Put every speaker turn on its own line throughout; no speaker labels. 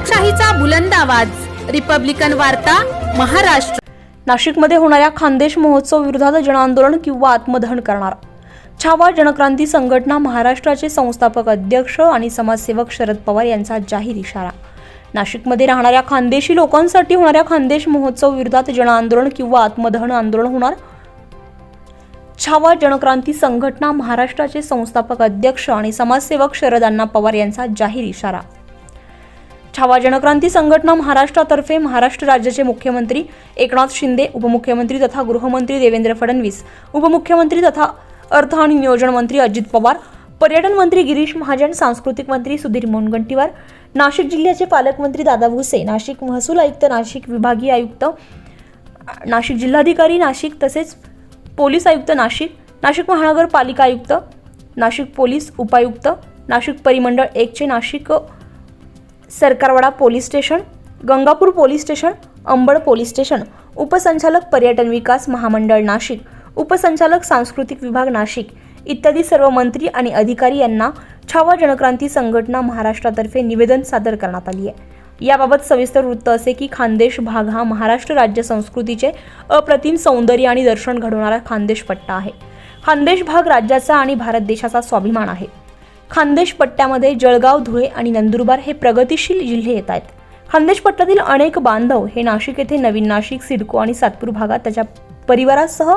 लोकशाहीचा बुलंद आवाज, रिपब्लिकन वार्ता, महाराष्ट्र।
नाशिकमध्ये होणाऱ्या खान्देश महोत्सव विरोधात जनआंदोलन किंवा आत्मदहन करणार। छावा जनक्रांती संघटना महाराष्ट्राचे संस्थापक अध्यक्ष आणि समाजसेवक शरद पवार यांचा जाहीर इशारा। नाशिकमध्ये राहणाऱ्या खानदेशी लोकांसाठी होणाऱ्या खान्देश महोत्सव विरोधात जनआंदोलन किंवा आत्मदहन आंदोलन होणार। छावा जनक्रांती संघटना महाराष्ट्राचे संस्थापक अध्यक्ष आणि समाजसेवक शरद अण्णा पवार यांचा जाहीर इशारा। छावा जनक्रांती संघटना महाराष्ट्रातर्फे महाराष्ट्र राज्याचे मुख्यमंत्री एकनाथ शिंदे, उपमुख्यमंत्री तथा गृहमंत्री देवेंद्र फडणवीस, उपमुख्यमंत्री तथा अर्थ आणि नियोजन मंत्री अजित पवार, पर्यटन मंत्री गिरीश महाजन, सांस्कृतिक मंत्री सुधीर मुनगंटीवार, नाशिक जिल्ह्याचे पालकमंत्री दादा भुसे, नाशिक महसूल आयुक्त, नाशिक विभागीय आयुक्त, नाशिक जिल्हाधिकारी नाशिक तसेच पोलीस आयुक्त नाशिक, नाशिक महानगरपालिका आयुक्त, नाशिक पोलीस उपायुक्त, नाशिक परिमंडळ 1 चे Nashik Sarkarwada police station, Gangapur police station, Ambad police station, उपसंचालक पर्यटन विकास महामंडळ नाशिक, उपसंचालक सांस्कृतिक विभाग नाशिक इत्यादी सर्व मंत्री आणि अधिकारी यांना छावा जनक्रांती संघटना महाराष्ट्रातर्फे निवेदन सादर करण्यात आले आहे। याबाबत सविस्तर वृत्त असे की खानदेश भाग हा महाराष्ट्र राज्य संस्कृतीचे अप्रतिम सौंदर्य आणि दर्शन घडवणारा खानदेश पट्टा आहे। खानदेश भाग राज्याचा आणि भारत देशाचा स्वाभिमान आहे। खानदेश पट्ट्यामध्ये जळगाव, धुळे आणि नंदुरबार हे प्रगतिशील जिल्हे येत आहेत। खानदेश पट्ट्यातील अनेक बांधव हे नाशिक येथे नवीन नाशिक, सिडको आणि सातपूर भागात त्याच्या परिवारासह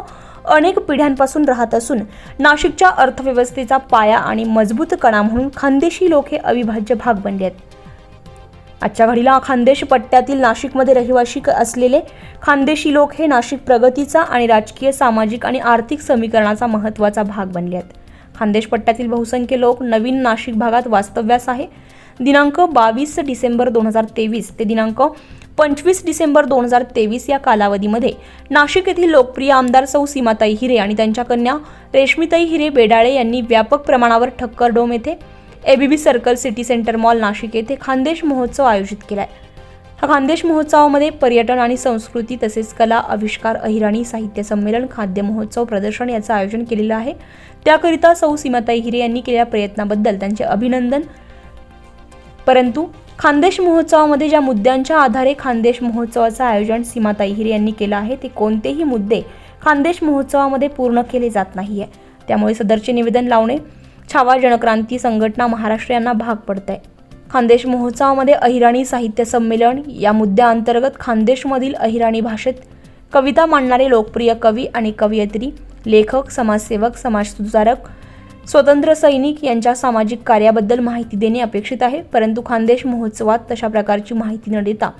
अनेक पिढ्यांपासून राहत असून नाशिकच्या अर्थव्यवस्थेचा पाया आणि मजबूत कणा म्हणून खानदेशी लोक हे अविभाज्य भाग बनले आहेत। आजच्या घडीला खानदेश पट्ट्यातील नाशिकमध्ये रहिवासी असलेले खानदेशी लोक हे नाशिक प्रगतीचा आणि राजकीय, सामाजिक आणि आर्थिक समीकरणाचा महत्त्वाचा भाग बनले आहेत। खानदेश पट्ट्यातील बहुसंख्य लोक नवीन नाशिक भागात वास्तव्यास आहे। दिनांक 22 डिसेंबर 2023 ते दिनांक 25 डिसेंबर 2023 या कालावधीमध्ये नाशिक येथील लोकप्रिय आमदार सौ सीमाताई हिरे आणि त्यांच्या कन्या रेश्मीताई हिरे बेडाळे यांनी व्यापक प्रमाणावर ठक्करडोम येथे ABB circle city centre mall Nashik येथे खानदेश महोत्सव आयोजित केलाय। हा खानदेश महोत्सवामध्ये पर्यटन आणि संस्कृती तसेच कला, आविष्कार, अहिराणी, साहित्य संमेलन, खाद्य महोत्सव, प्रदर्शन याचं आयोजन केलेलं आहे। त्याकरिता सौ सीमाताई हिरे यांनी केलेल्या प्रयत्नाबद्दल त्यांचे अभिनंदन। परंतु खानदेश महोत्सवामध्ये ज्या मुद्द्यांच्या आधारे खानदेश महोत्सवाचं आयोजन सीमाताई हिरे यांनी केलं आहे ते कोणतेही मुद्दे खानदेश महोत्सवामध्ये पूर्ण केले जात नाहीये। त्यामुळे सदरचे निवेदन लावणे छावा जनक्रांती संघटना महाराष्ट्र यांना भाग पडतंय। खानदेश महोत्सवामध्ये अहिराणी साहित्य संमेलन या मुद्द्याअंतर्गत खानदेशमधील अहिराणी भाषेत कविता मांडणारे लोकप्रिय कवी आणि कवयित्री, लेखक, समाजसेवक, समाजसुधारक, स्वतंत्र सैनिक यांच्या सामाजिक कार्याबद्दल माहिती देणे अपेक्षित आहे। परंतु खानदेश महोत्सवात तशा प्रकारची माहिती न देता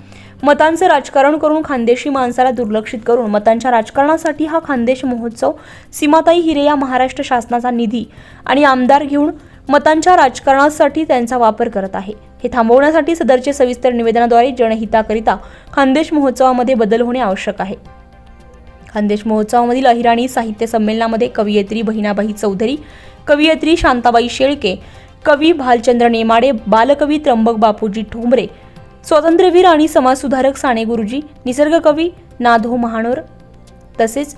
मतांचं राजकारण करून खानदेशी माणसाला दुर्लक्षित करून मतांच्या राजकारणासाठी हा खानदेश महोत्सव सीमाताई हिरे या महाराष्ट्र शासनाचा निधी आणि आमदार घेऊन मतांच्या राजकारणासाठी त्यांचा वापर करत आहे। हे थांबवण्यासाठी सदरचे सविस्तर निवेदनाद्वारे जनहिताकरिता खानदेश महोत्सवामध्ये बदल होणे आवश्यक आहे। खानदेश महोत्सवामधील अहिराणी साहित्य संमेलनामध्ये कवयित्री बहिणाबाई चौधरी, कवयित्री शांताबाई शेळके, कवी भालचंद्र नेमाडे, बालकवी त्र्यंबक बापूजी ठोंबरे, स्वातंत्र्यवीर आणि समाजसुधारक साने गुरुजी, निसर्गकवी नाधो महानोर तसेच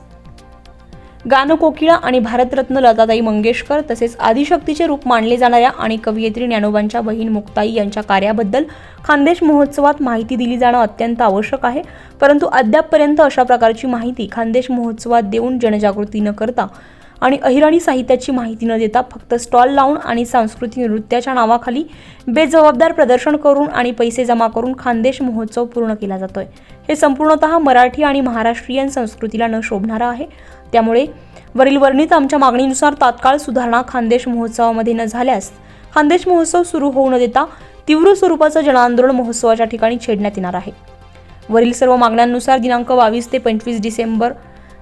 गानकोकिळा आणि भारतरत्न लताताई मंगेशकर तसेच आदिशक्तीचे रूप मानले जाणाऱ्या आणि कवयित्री ज्ञानोबांच्या बहीण मुक्ताई यांच्या कार्याबद्दल खानदेश महोत्सवात माहिती दिली जाणं अत्यंत आवश्यक आहे। परंतु अद्यापपर्यंत अशा प्रकारची माहिती खानदेश महोत्सवात देऊन जनजागृती न करता आणि अहिराणी साहित्याची माहिती न देता फक्त स्टॉल लावून आणि सांस्कृतिक नृत्याच्या नावाखाली बेजबाबदार प्रदर्शन करून आणि पैसे जमा करून खानदेश महोत्सव पूर्ण केला जातोय। हे संपूर्णतः मराठी आणि महाराष्ट्रीयन संस्कृतीला न शोभणारं आहे। त्यामुळे वरील वर्णित आमच्या मागणीनुसार तात्काळ सुधारणा खानदेश महोत्सवामध्ये न झाल्यास खानदेश महोत्सव सुरू होऊ न देता तीव्र स्वरूपाचं जनआंदोलन महोत्सवाच्या ठिकाणी छेडण्यात येणार आहे। वरील सर्व मागण्यांनुसार दिनांक 22 ते 25 डिसेंबर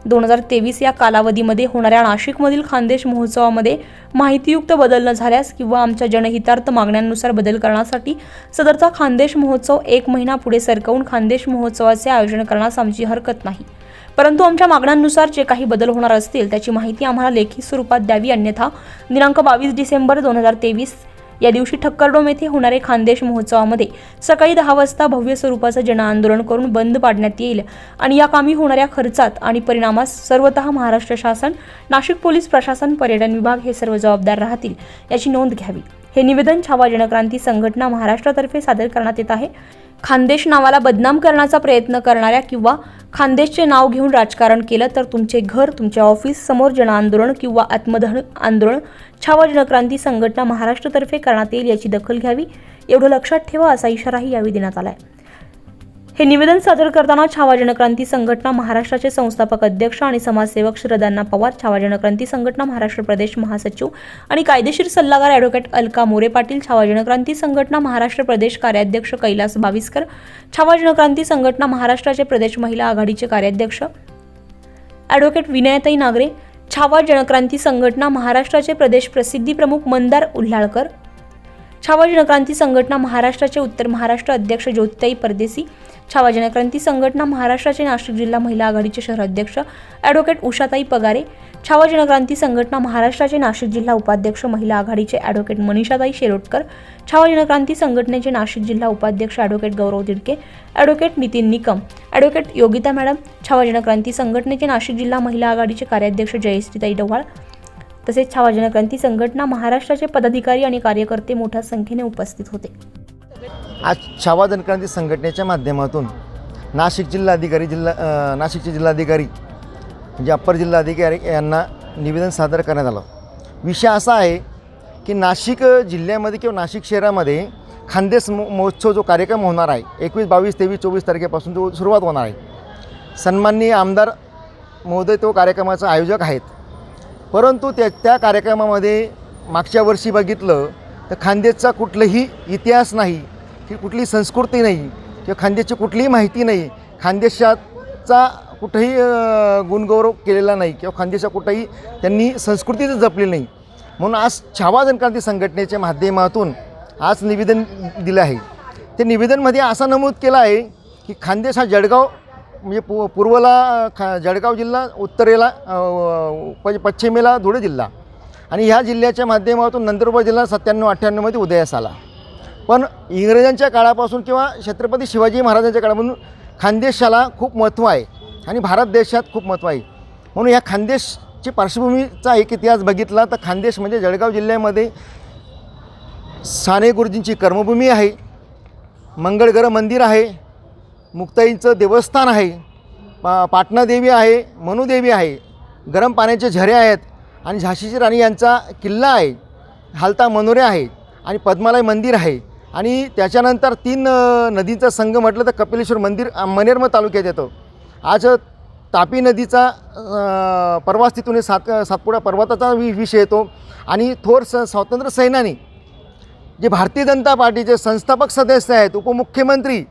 2023 या कालावधीमध्ये होणाऱ्या नाशिकमधील खानदेश महोत्सवामध्ये माहितीयुक्त बदल न झाल्यास किंवा आमच्या जनहितार्थ मागण्यांनुसार बदल करण्यासाठी सदरचा खानदेश महोत्सव 1 महिना पुढे सरकवून खानदेश महोत्सवाचे आयोजन करण्यास आमची हरकत नाही। परंतु आमच्या मागण्यांनुसार जे काही बदल होणार असतील त्याची माहिती आम्हाला लेखी स्वरूपात द्यावी, अन्यथा दिनांक 22 डिसेंबर 2023 या दिवशी ठक्करडोम येथे होणारे खानदेश महोत्सवामध्ये सकाळी 10 वाजता भव्य स्वरूपाचं जनआंदोलन करून बंद पाडण्यात येईल आणि या कामी होणाऱ्या खर्चात आणि परिणामास सर्वतः महाराष्ट्र शासन, नाशिक पोलीस प्रशासन, पर्यटन विभाग हे सर्व जबाबदार राहतील याची नोंद घ्यावी। हे निवेदन छावा जनक्रांती संघटना महाराष्ट्रातर्फे सादर करण्यात येत आहे. खानदेश नावाला बदनाम करण्याचा प्रयत्न करणाऱ्या किंवा खानदेशचे नाव घेऊन राजकारण केलं तर तुमचे घर, तुमच्या ऑफिस समोर जनआंदोलन किंवा आत्मदहन आंदोलन छावा जनक्रांती संघटना महाराष्ट्रातर्फे करण्यात येईल, याची दखल घ्यावी, एवढं लक्षात ठेवा, असा इशाराही यावेळी देण्यात आला आहे. हे निवेदन सादर करताना छावा जनक्रांती संघटना महाराष्ट्राचे संस्थापक अध्यक्ष आणि समाजसेवक श्रीअण्णा पवार, छावा जनक्रांती संघटना महाराष्ट्र प्रदेश महासचिव आणि कायदेशीर सल्लागार ॲडव्होकेट अलका मोरे पाटील, छावा जनक्रांती संघटना महाराष्ट्र प्रदेश कार्याध्यक्ष कैलास बाविस्कर, छावा जनक्रांती संघटना महाराष्ट्राचे प्रदेश महिला आघाडीचे कार्याध्यक्ष ॲडव्होकेट विनयताई नागरे, छावा जनक्रांती संघटना महाराष्ट्राचे प्रदेश प्रसिद्धी प्रमुख मंदार उल्हाळकर, छावा जनक्रांती संघटना महाराष्ट्राचे उत्तर महाराष्ट्र अध्यक्ष ज्योतिताई परदेसी, छावा जनक्रांती संघटना महाराष्ट्राचे नाशिक जिल्हा महिला आघाडीचे शहर अध्यक्ष ॲडव्होकेट उषाताई पगारे, छावा जनक्रांती संघटना महाराष्ट्राचे नाशिक जिल्हा उपाध्यक्ष महिला आघाडीचे ॲडव्होकेट मनीषाताई शेरोटकर, छावा जनक्रांती संघटनेचे नाशिक जिल्हा उपाध्यक्ष advocate Gaurav Didke, advocate Nitin Nikam, advocate Yogita madam, Chhava Jankranti संघटनेचे नाशिक जिल्हा महिला आघाडीचे कार्याध्यक्ष जयश्रीताई डव्हाळ, तसेच छावा जनक्रांती संघटना महाराष्ट्राचे पदाधिकारी आणि कार्यकर्ते मोठ्या संख्येने उपस्थित होते.
आज छावा जनक्रांती संघटनेच्या माध्यमातून नाशिकचे जिल्हाधिकारी म्हणजे अप्पर जिल्हाधिकारी यांना निवेदन सादर करण्यात आलं. विषय असा आहे की नाशिक जिल्ह्यामध्ये किंवा नाशिक शहरामध्ये खानदेश महोत्सव जो कार्यक्रम होणार आहे 21, 22, 23, 24 तारखेपासून तो सुरुवात होणार आहे. सन्माननीय आमदार महोदय तो कार्यक्रमाचा आयोजक आहेत. परंतु त्या कार्यक्रमामध्ये मागच्या वर्षी बघितलं तर खानदेशचा कुठलाही इतिहास नाही, की कुठली संस्कृती नाही, किंवा खानदेशची कुठलीही माहिती नाही, खानदेशाचा कुठेही गुणगौरव केलेला नाही, किंवा खानदेशा कुठेही त्यांनी संस्कृतीच जपली नाही. म्हणून आज छावा जनक्रांती संघटनेच्या माध्यमातून आज निवेदन दिलं आहे. ते निवेदनमध्ये असं नमूद केलं आहे की खानदेश हा जळगाव म्हणजे पूर्वेला जळगाव जिल्हा, उत्तरेला पश्चिमेला धुळे जिल्हा आणि ह्या जिल्ह्याच्या माध्यमातून नंदुरबार जिल्हा 97-98मध्ये उदयास आला. पण इंग्रजांच्या काळापासून किंवा छत्रपती शिवाजी महाराजांच्या काळापासून खानदेशाला खूप महत्त्व आहे आणि भारत देशात खूप महत्त्व आहे. म्हणून ह्या खानदेशची पार्श्वभूमीचा एक इतिहास बघितला तर खानदेश म्हणजे जळगाव जिल्ह्यामध्ये साने गुरुजींची कर्मभूमी आहे, मंगळग्रह मंदिर आहे, मुक्ताईंचं देवस्थान आहे, पाटणादेवी आहे, मनुदेवी आहे, गरम पाण्याचे झरे आहेत आणि झाशीची राणी यांचा किल्ला आहे, हालता मनोरे आहे आणि पद्मालय मंदिर आहे. आणि त्याच्यानंतर 3 नदींचा संगम म्हटलं तर कपिलेश्वर मंदिर मनेरम तालुक्यात येतं. आज तापी नदीचा प्रवास तिथून सातपुडा पर्वताचा विषय येतो आणि थोर स्वातंत्र्य सैनानी जे भारतीय जनता पार्टीचे संस्थापक सदस्य आहेत, उपमुख्यमंत्री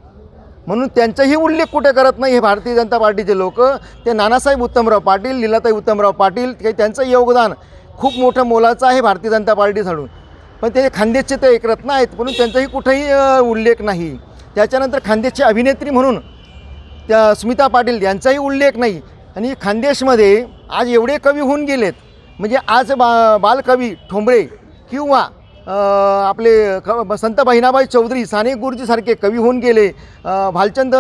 म्हणून त्यांचाही उल्लेख कुठे करत नाही. हे भारतीय जनता पार्टीचे लोक, ते नानासाहेब उत्तमराव पाटील, लीलाताई उत्तमराव पाटील, त्यांचं योगदान खूप मोठं मोलाचं आहे भारतीय जनता पार्टीकडून. पण ते खानदेशचे ते एक रत्न आहेत म्हणून त्यांचाही कुठेही उल्लेख नाही. त्याच्यानंतर खानदेशचे अभिनेत्री म्हणून त्या स्मिता पाटील यांचाही उल्लेख नाही. आणि खानदेशमध्ये आज एवढे कवी होऊन गेलेत, म्हणजे आज बालकवी ठोंबरे किंवा आपले संत बहिणाबाई चौधरी, साने गुरुजीसारखे कवी होऊन गेले, भालचंद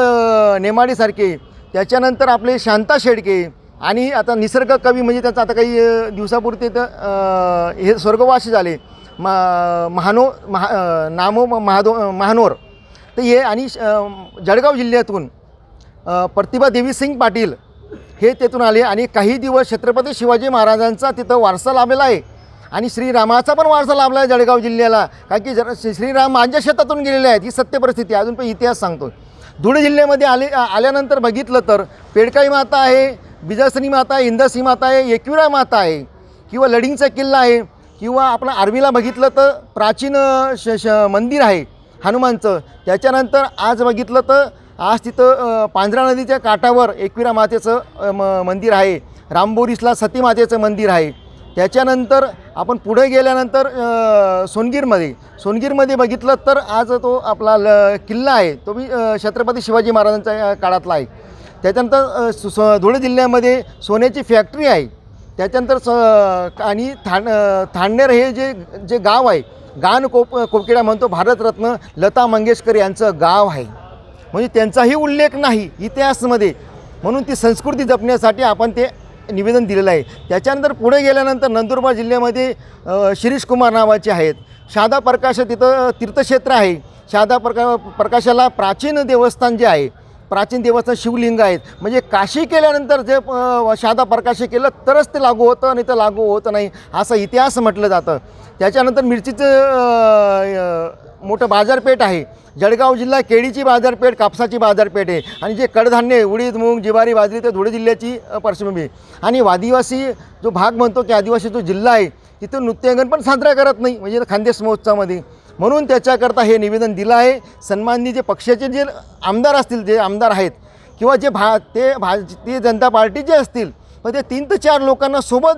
नेमाडेसारखे, त्याच्यानंतर आपले शांता शेळके आणि आता निसर्ग कवी म्हणजे त्याचं आता काही दिवसापुरते तर हे स्वर्गवासी झाले, महानोर तर हे. आणि जळगाव जिल्ह्यातून प्रतिभा देवी सिंग पाटील हे तेथून आले आणि काही दिवस छत्रपती शिवाजी महाराजांचा तिथं वारसा लाभलेला आहे आणि श्रीरामाचा पण वारसा लाभला आहे जळगाव जिल्ह्याला. कारण की श्रीराम माझ्या शेतातून गेलेले आहेत, ही सत्य परिस्थिती. अजून पण इतिहास सांगतो. धुळे जिल्ह्यामध्ये आल्यानंतर बघितलं तर पेडकाई माता आहे, बिजासनी माता आहे, इंदसी माता आहे, एकविरा माता आहे, किंवा लडिंगचा किल्ला आहे, किंवा आपलं आर्वीला बघितलं तर प्राचीन मंदिर आहे हनुमानचं. त्याच्यानंतर आज बघितलं तर आज तिथं पांझरा नदीच्या काठावर एकविरा मातेचं मंदिर आहे, रामबोरीसला सती मातेचं मंदिर आहे. त्याच्यानंतर आपण पुढे गेल्यानंतर सोनगीरमध्ये बघितलं तर आज तो आपला किल्ला आहे, तो बी छत्रपती शिवाजी महाराजांच्या काळातला आहे. त्याच्यानंतर धुळे जिल्ह्यामध्ये सोन्याची फॅक्टरी आहे. त्याच्यानंतर आणि थांडनेर हे जे गाव आहे, कोकिळा म्हणतो, भारतरत्न लता मंगेशकर यांचं गाव आहे. म्हणजे त्यांचाही उल्लेख नाही इतिहासामध्ये. म्हणून ती संस्कृती जपण्यासाठी आपण ते निवेदन दिलेलं आहे. त्याच्यानंतर पुढे गेल्यानंतर नंदुरबार जिल्ह्यामध्ये शिरीष कुमार नावाचे आहेत. शारदा प्रकाश तिथं तीर्थक्षेत्र आहे. शारदा प्रकाशाला प्राचीन देवस्थान जे आहे, प्राचीन देवस्थान शिवलिंग आहेत. म्हणजे काशी केल्यानंतर जे शारदा प्रकाश केलं तरच ते लागू होतं, नाही तर लागू होतं नाही, असा इतिहास म्हटलं जातं. त्याच्यानंतर मिरचीचं मोठं बाजारपेठ आहे. जळगाव जिल्हा केळीची बाजारपेठ, कापसाची बाजारपेठ आहे. आणि जे कडधान्य उडीद, मूग, ज्वारी, बाजरी ते धुळे जिल्ह्याची पार्श्वभूमी आहे. आणि आदिवासी जो भाग म्हणतो की आदिवासी जो जिल्हा आहे तिथं नृत्यांगण पण साजरा करत नाही, म्हणजे खानदेश महोत्सवामध्ये. म्हणून त्याच्याकरता हे निवेदन दिलं आहे. सन्माननीय जे पक्षाचे जे आमदार असतील, जे आमदार आहेत किंवा जे भारतीय जनता पार्टीचे असतील, मग ते 3 ते 4 लोकांना सोबत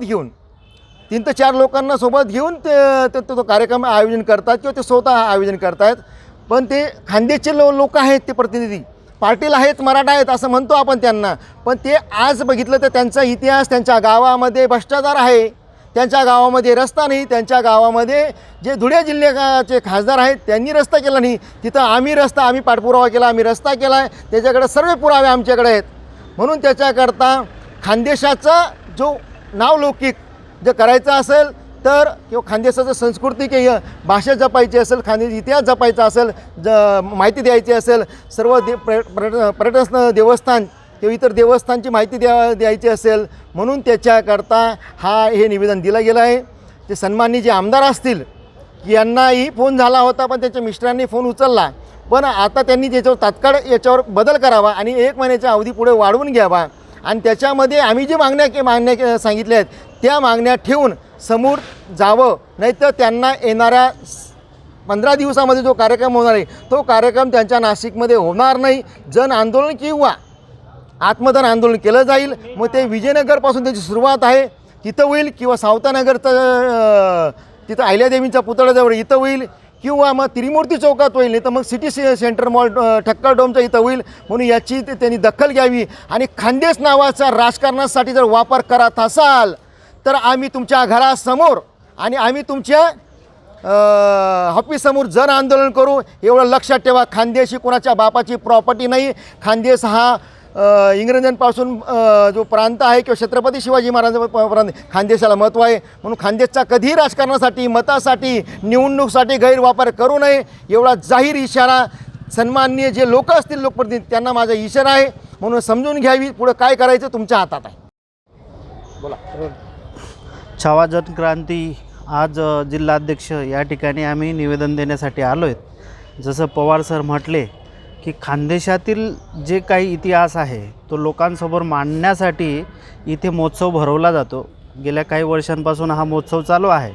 घेऊन ते तो कार्यक्रम आयोजन करतात किंवा ते स्वतः आयोजन करतात. पण ते खानदेशचे लोक आहेत, ते प्रतिनिधी पाटील आहेत, मराठा आहेत असं म्हणतो आपण त्यांना. पण ते आज बघितलं तर त्यांचा इतिहास, त्यांच्या गावामध्ये भ्रष्टाचार आहे, त्यांच्या गावामध्ये रस्ता नाही, त्यांच्या गावामध्ये जे धुळे जिल्ह्याचे खासदार आहेत त्यांनी रस्ता केला नाही. तिथं आम्ही पाठपुरावा केला, आम्ही रस्ता केला आहे, त्याच्याकडे सर्व पुरावे आमच्याकडे आहेत. म्हणून त्याच्याकरता खानदेशाचा जो नावलौकिक जर करायचं असेल तर किंवा खानदेशाचं संस्कृती किंवा भाषा जपायची असेल, खानदेश इतिहास जपायचा असेल, माहिती द्यायची असेल, सर्व पर्यटन देवस्थान किंवा इतर देवस्थानची माहिती द्यायची असेल, म्हणून त्याच्याकरता हे निवेदन दिलं गेलं आहे. ते सन्माननीय जे आमदार असतील यांनाही फोन झाला होता, पण त्यांच्या मिस्टरांनी फोन उचलला. पण आता त्यांनी त्याच्यावर तात्काळ याच्यावर बदल करावा आणि 1 महिन्याच्या अवधी पुढे वाढवून घ्यावा. आणि त्याच्यामध्ये आम्ही जी मागण्या सांगितल्या आहेत त्या मागण्या ठेवून समोर जावं. नाहीतर त्यांना येणाऱ्या 15 दिवसामध्ये जो कार्यक्रम होणार आहे तो कार्यक्रम त्यांच्या नाशिकमध्ये होणार नाही. जन आंदोलन किंवा आत्मदान आंदोलन केलं जाईल. मग ते विजयनगरपासून त्याची सुरुवात आहे तिथं होईल, किंवा सावतानगरचं तिथं अहिल्यादेवींच्या पुतळ्याजवळ इथं होईल, किंवा मग त्रिमूर्ती चौकात होईल, नाही तर मग सिटी सेंटर मॉल ठक्कर डोमच्या इथं होईल. म्हणून याची त्यांनी दखल घ्यावी. आणि खानदेश नावाचा राजकारणासाठी जर वापर करत असाल तर आम्ही तुमच्या घरासमोर आणि आम्ही तुमच्या ऑफिससमोर जन आंदोलन करू. एवढं लक्षात ठेवा. खानदेश ही कोणाच्या बापाची प्रॉपर्टी नाही. खानदेश हा इंग्रजांपासून जो प्रांत आहे किंवा छत्रपती शिवाजी महाराजांचा प्रांत, खानदेशाला महत्त्व आहे. म्हणून खानदेशचा कधीही राजकारणासाठी, मतासाठी, निवडणुकीसाठी गैरवापर करू नये, एवढा जाहीर इशारा सन्माननीय जे लोक असतील, लोकप्रतिनिधी, त्यांना माझा इशारा आहे. म्हणून समजून घ्यावी. पुढं काय करायचं तुमच्या हातात आहे. बोला.
छावा जनक्रांती आज जिल्हाध्यक्ष या ठिकाणी आम्ही निवेदन देण्यासाठी आलो आहेत. जसं पवार सर म्हटले की खानदेशातील जे काही इतिहास आहे तो लोकांसमोर मांडण्यासाठी इथे महोत्सव भरवला जातो. गेल्या काही वर्षांपासून हा महोत्सव चालू आहे.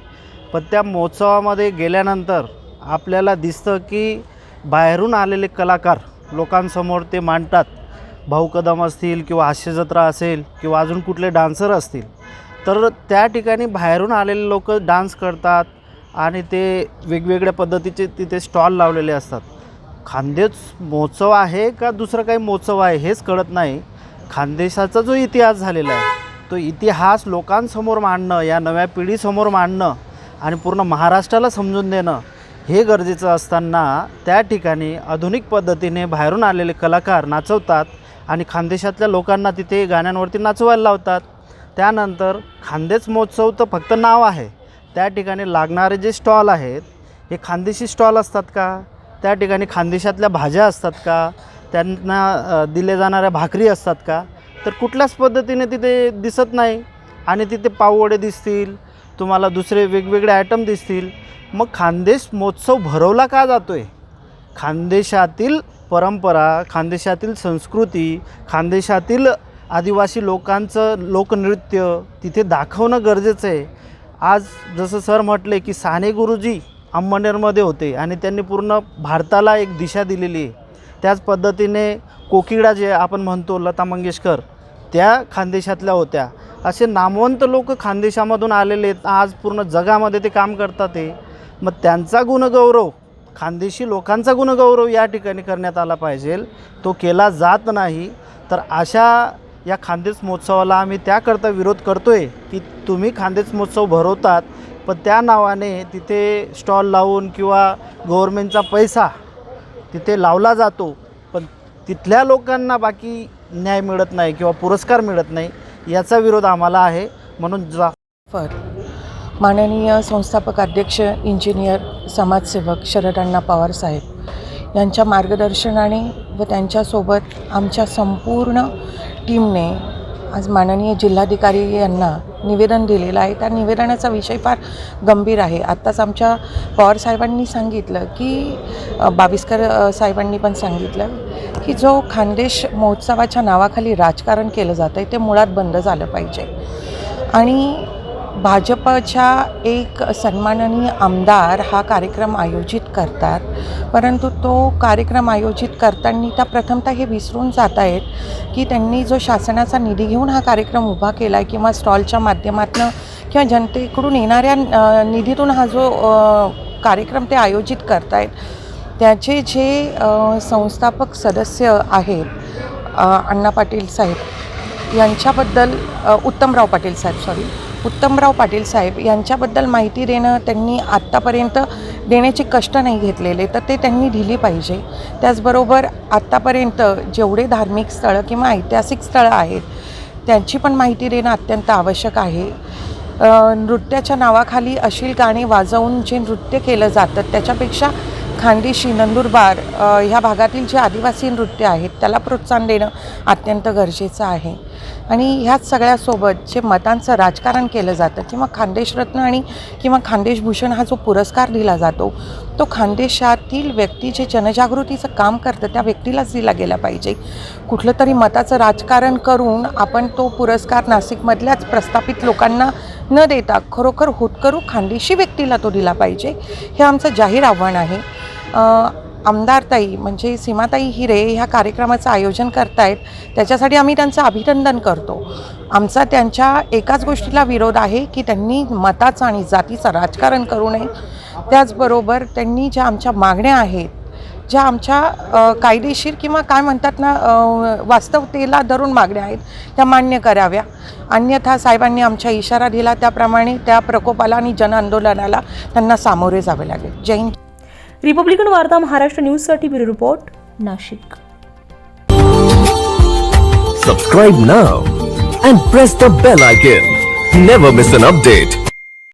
पण त्या महोत्सवामध्ये गेल्यानंतर आपल्याला दिसतं की बाहेरून आलेले कलाकार लोकांसमोर ते मांडतात. भाऊ कदम असतील किंवा हास्यजत्रा असेल किंवा अजून कुठले डान्सर असतील, तर त्या ठिकाणी बाहेरून आलेले लोक डान्स करतात आणि ते वेगवेगळ्या पद्धतीचे तिथे स्टॉल लावलेले असतात. खानदेश महोत्सव आहे का दुसरं काही महोत्सव आहे हेच कळत नाही. खानदेशाचा जो इतिहास झालेला आहे तो इतिहास लोकांसमोर मांडणं, या नव्या पिढीसमोर मांडणं आणि पूर्ण महाराष्ट्राला समजून देणं हे गरजेचं असताना त्या ठिकाणी आधुनिक पद्धतीने बाहेरून आलेले कलाकार नाचवतात आणि खानदेशातल्या लोकांना तिथे गाण्यांवरती नाचवायला लावतात. त्यानंतर खानदेश महोत्सव तर फक्त नाव आहे. त्या ठिकाणी लागणारे जे स्टॉल आहेत हे खानदेशी स्टॉल असतात का? त्या ठिकाणी खानदेशातल्या भाज्या असतात का? त्यांना दिले जाणाऱ्या भाकरी असतात का? तर कुठल्याच पद्धतीने तिथे दिसत नाही. आणि तिथे पाववडे दिसतील, तुम्हाला दुसरे वेगवेगळे आयटम दिसतील. मग खानदेश महोत्सव भरवला का जातो आहे? खानदेशातील परंपरा, खानदेशातील संस्कृती, खानदेशातील आदिवासी लोकांचं लोकनृत्य तिथे दाखवणं गरजेचं आहे. आज जसं सर म्हटले की साने गुरुजी अंमळनेरमध्ये होते आणि त्यांनी पूर्ण भारताला एक दिशा दिलेली आहे. त्याच पद्धतीने कोकिळा जे आपण म्हणतो, लता मंगेशकर, त्या खानदेशातल्या होत्या. असे नामवंत लोक खानदेशामधून आलेले आहेत. आज पूर्ण जगामध्ये ते काम करतात. ते मग त्यांचा गुणगौरव, खानदेशी लोकांचा गुणगौरव या ठिकाणी करण्यात आला पाहिजे. तो केला जात नाही. तर अशा या खानदेश महोत्सवाला आम्ही त्याकरता विरोध करतो आहे की तुम्ही खानदेश महोत्सव भरवतात पण त्या नावाने तिथे स्टॉल लावून किंवा गव्हर्मेंटचा पैसा तिथे लावला जातो पण तिथल्या लोकांना बाकी न्याय मिळत नाही किंवा पुरस्कार मिळत नाही. याचा विरोध आम्हाला आहे. म्हणून
माननीय संस्थापक अध्यक्ष इंजिनियर समाजसेवक शरद पवार साहेब यांच्या मार्गदर्शनाने व त्यांच्यासोबत आमच्या संपूर्ण टीमने आज माननीय जिल्हाधिकारी यांना निवेदन दिलेलं आहे. त्या निवेदनाचा विषय फार गंभीर आहे. आत्ताच आमच्या पवार साहेबांनी सांगितलं की बाविस्कर साहेबांनी पण सांगितलं की जो खानदेश महोत्सवाच्या नावाखाली राजकारण केलं जातं आहे ते मुळात बंद झालं पाहिजे. आणि भाजपच्या एक सन्माननीय आमदार हा कार्यक्रम आयोजित करतात, परंतु तो कार्यक्रम आयोजित करताना त्या प्रथमतः हे विसरून जात आहेत की त्यांनी जो शासनाचा निधी घेऊन हा कार्यक्रम उभा केला आहे किंवा स्टॉलच्या माध्यमातून किंवा जनतेकडून येणाऱ्या निधीतून हा जो कार्यक्रम ते आयोजित करत आहेत, त्याचे जे संस्थापक सदस्य आहेत अण्णा पाटील साहेब यांच्याबद्दल उत्तमराव पाटील साहेब यांच्याबद्दल माहिती देणं त्यांनी आत्तापर्यंत देण्याचे कष्ट नाही घेतलेले, तर ते त्यांनी दिली पाहिजे. त्याचबरोबर आत्तापर्यंत जेवढे धार्मिक स्थळं किंवा ऐतिहासिक स्थळं आहेत त्यांची पण माहिती देणं अत्यंत आवश्यक आहे. नृत्याच्या नावाखाली अश्लील गाणी वाजवून जे नृत्य केलं जातं त्याच्यापेक्षा खानदेशी, नंदुरबार ह्या भागातील जे आदिवासी नृत्य आहेत त्याला प्रोत्साहन देणं अत्यंत गरजेचं आहे. आणि ह्याच सगळ्यासोबत जे मतांचं राजकारण केलं जातं किंवा खानदेशरत्न आणि किंवा खानदेशभूषण हा जो पुरस्कार दिला जातो तो खानदेशातील व्यक्ती जे जनजागृतीचं काम करतं त्या व्यक्तीलाच दिला गेला पाहिजे. कुठलं तरी मताचं राजकारण करून आपण तो पुरस्कार नाशिकमधल्याच प्रस्थापित लोकांना न देता खरोखर होतकरू खानदेशी व्यक्तीला तो दिला पाहिजे. हे आमचं जाहीर आव्हान आहे. आमदारताई म्हणजे सीमाताई हिरे ह्या कार्यक्रमाचं आयोजन करतायत, त्याच्यासाठी आम्ही त्यांचं अभिनंदन करतो. आमचा त्यांच्या एकाच गोष्टीला विरोध आहे की त्यांनी मताचं आणि जातीचं राजकारण करू नये. त्याचबरोबर त्यांनी ज्या आमच्या मागण्या आहेत, ज्या आमच्या कायदेशीर किंवा काय म्हणतात ना वास्तवतेला धरून मागण्या आहेत त्या मान्य कराव्या. अन्यथा साहेबांनी आमच्या इशारा दिला त्याप्रमाणे त्या प्रकोपाला आणि जनआंदोलनाला त्यांना सामोरे जावे लागेल. जय हिंद.
रिपब्लिकन वार्ता महाराष्ट्र न्यूजसाठी bureau report, Nashik.
Subscribe now and press the bell icon. Never miss an update.